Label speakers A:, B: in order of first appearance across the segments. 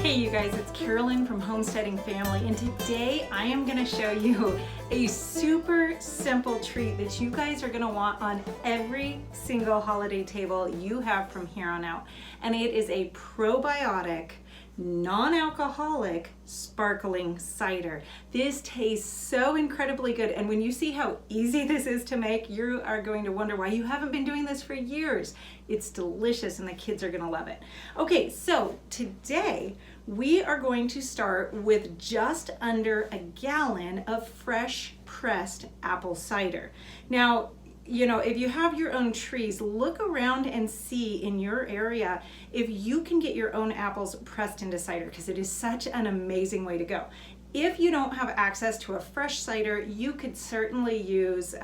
A: Hey you guys, it's Carolyn from Homesteading Family, and today I am going to show you a super simple treat that you guys are going to want on every single holiday table you have from here on out. And it is a probiotic, non-alcoholic sparkling cider. This tastes so incredibly good, and when you see how easy this is to make, you are going to wonder why you haven't been doing this for years. It's delicious and the kids are going to love it. Okay, so today we are going to start with just under a gallon of fresh pressed apple cider. Now, you know, if you have your own trees, look around and see in your area if you can get your own apples pressed into cider, because it is such an amazing way to go. If you don't have access to a fresh cider, you could certainly use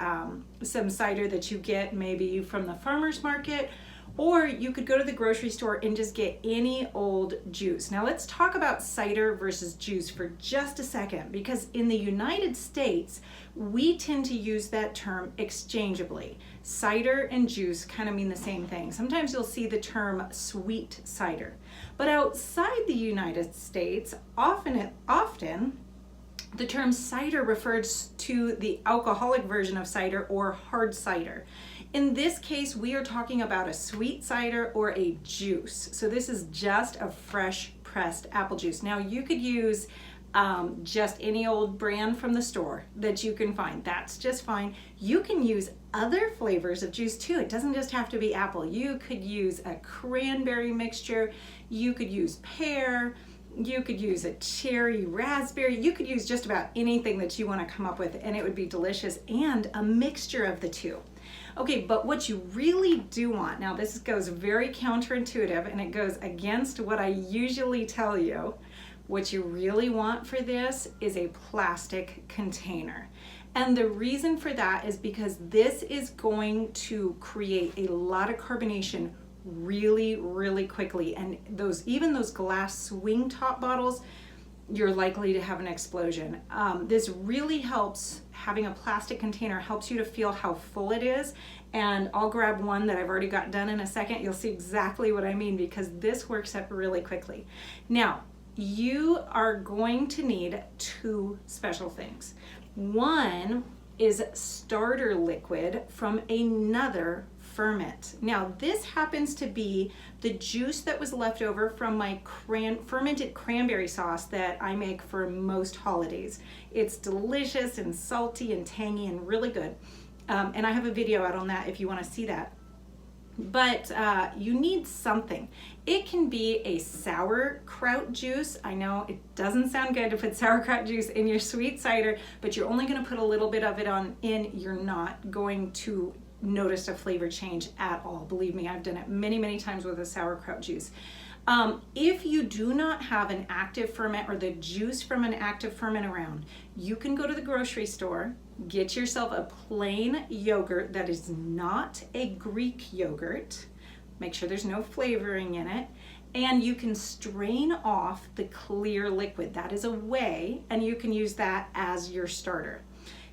A: some cider that you get maybe from the farmer's market, or you could go to the grocery store and just get any old juice. Now let's talk about cider versus juice for just a second, because in the United States, we tend to use that term exchangeably. Cider and juice kind of mean the same thing. Sometimes you'll see the term sweet cider. But outside the United States, often the term cider refers to the alcoholic version of cider or hard cider. In this case, we are talking about a sweet cider or a juice. So this is just a fresh pressed apple juice. Now you could use just any old brand from the store that you can find. That's just fine. You can use other flavors of juice too. It doesn't just have to be apple. You could use a cranberry mixture. You could use pear. You could use a cherry raspberry. You could use just about anything that you want to come up with, and it would be delicious, and a mixture of the two. Okay, but what you really do want, now this goes very counterintuitive and it goes against what I usually tell you. What you really want for this is a plastic container. And the reason for that is because this is going to create a lot of carbonation really, really quickly. And even those glass swing top bottles, you're likely to have an explosion. This really helps. Having a plastic container helps you to feel how full it is. And I'll grab one that I've already got done in a second. You'll see exactly what I mean, because this works up really quickly. Now, you are going to need two special things. One is starter liquid from another ferment. Now this happens to be the juice that was left over from my fermented cranberry sauce that I make for most holidays. It's delicious and salty and tangy and really good. And I have a video out on that if you want to see that. But you need something. It can be a sauerkraut juice. I know it doesn't sound good to put sauerkraut juice in your sweet cider, but you're only going to put a little bit of it in. You're not going to notice a flavor change at all. Believe me, I've done it many, many times with a sauerkraut juice. If you do not have an active ferment or the juice from an active ferment around, you can go to the grocery store, get yourself a plain yogurt that is not a Greek yogurt. Make sure there's no flavoring in it. And you can strain off the clear liquid. That is a whey, and you can use that as your starter.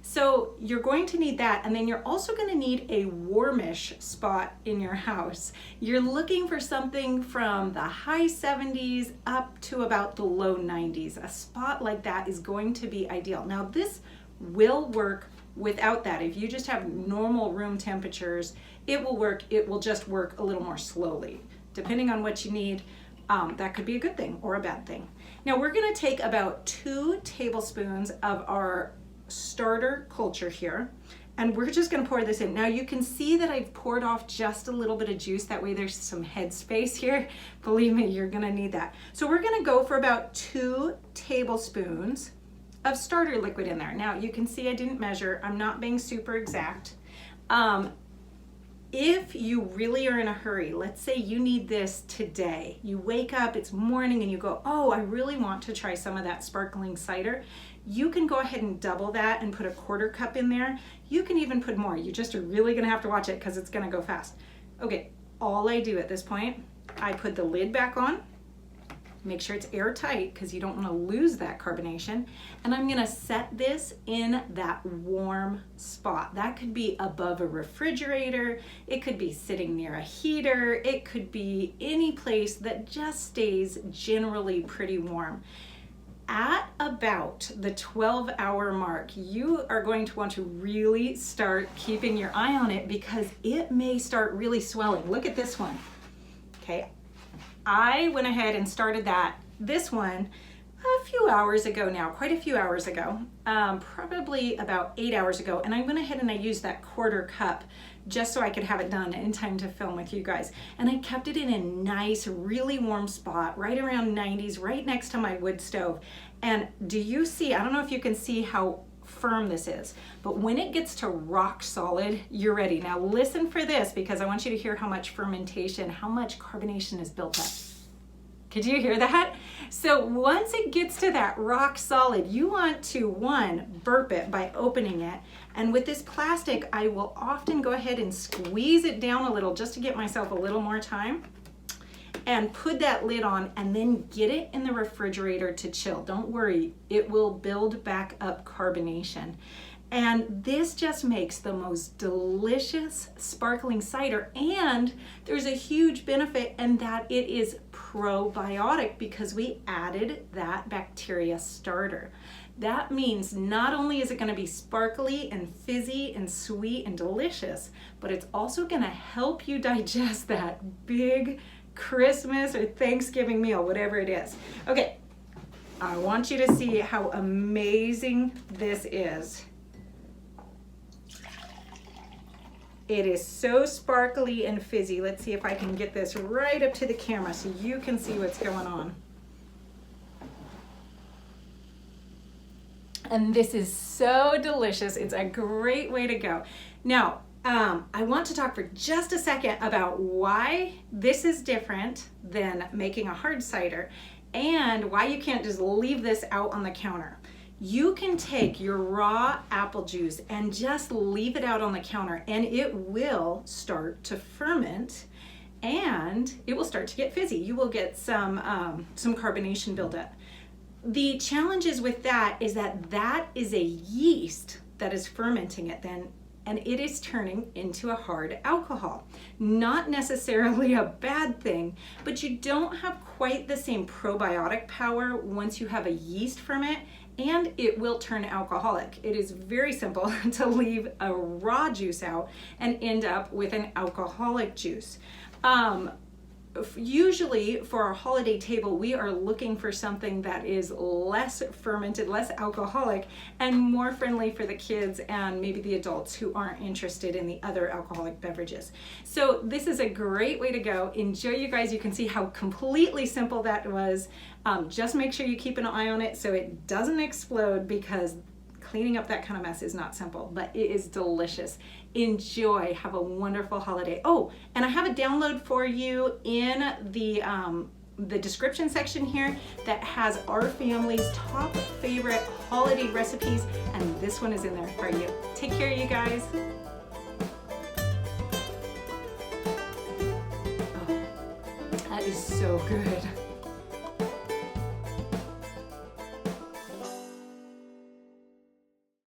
A: So you're going to need that, and then you're also going to need a warmish spot in your house. You're looking for something from the high 70s up to about the low 90s. A spot like that is going to be ideal. Now this will work without that. If you just have normal room temperatures, it will work. It will just work a little more slowly. Depending on what you need, that could be a good thing or a bad thing. Now we're going to take about 2 tablespoons of our starter culture here, and we're just going to pour this in. Now you can see that I've poured off just a little bit of juice. That way there's some head space here. Believe me, you're going to need that. So we're going to go for about 2 tablespoons of starter liquid in there. Now you can see I didn't measure. I'm not being super exact. If you really are in a hurry, let's say you need this today. You wake up, it's morning, and you go, oh, I really want to try some of that sparkling cider. You can go ahead and double that and put a 1/4 cup in there. You can even put more. You just are really gonna have to watch it because it's gonna go fast. Okay, all I do at this point, I put the lid back on, Make sure it's airtight because you don't want to lose that carbonation. And I'm going to set this in that warm spot. That could be above a refrigerator. It could be sitting near a heater. It could be any place that just stays generally pretty warm. At about the 12-hour mark, you are going to want to really start keeping your eye on it because it may start really swelling. Look at this one. Okay, I went ahead and started this one a few hours ago now, quite a few hours ago, probably about 8 hours ago. And I went ahead and I used that 1/4 cup just so I could have it done in time to film with you guys. And I kept it in a nice, really warm spot, right around 90s, right next to my wood stove. And do you see, I don't know if you can see how firm this is, but when it gets to rock solid, you're ready. Now listen for this because I want you to hear how much fermentation, how much carbonation is built up. Could you hear that? So once it gets to that rock solid, you want to, one, burp it by opening it. And with this plastic, I will often go ahead and squeeze it down a little just to get myself a little more time and put that lid on and then get it in the refrigerator to chill. Don't worry, it will build back up carbonation. And this just makes the most delicious sparkling cider, and there's a huge benefit in that it is probiotic because we added that bacteria starter. That means not only is it going to be sparkly and fizzy and sweet and delicious, but it's also going to help you digest that big Christmas or Thanksgiving meal, whatever it is. Okay, I want you to see how amazing this is. It is so sparkly and fizzy. Let's see if I can get this right up to the camera so you can see what's going on. And this is so delicious. It's a great way to go. Now, I want to talk for just a second about why this is different than making a hard cider and why you can't just leave this out on the counter. You can take your raw apple juice and just leave it out on the counter and it will start to ferment and it will start to get fizzy. You will get some carbonation buildup. The challenges with that is that is a yeast that is fermenting it then, and it is turning into a hard alcohol. Not necessarily a bad thing, but you don't have quite the same probiotic power once you have a yeast ferment, and it will turn alcoholic. It is very simple to leave a raw juice out and end up with an alcoholic juice. Usually for our holiday table, we are looking for something that is less fermented, less alcoholic, and more friendly for the kids and maybe the adults who aren't interested in the other alcoholic beverages. So this is a great way to go. Enjoy, you guys. You can see how completely simple that was. Just make sure you keep an eye on it so it doesn't explode because cleaning up that kind of mess is not simple, but it is delicious. Enjoy. Have a wonderful holiday. Oh, and I have a download for you in the description section here that has our family's top favorite holiday recipes, and this one is in there for you. Take care, you guys. Oh, that is so good.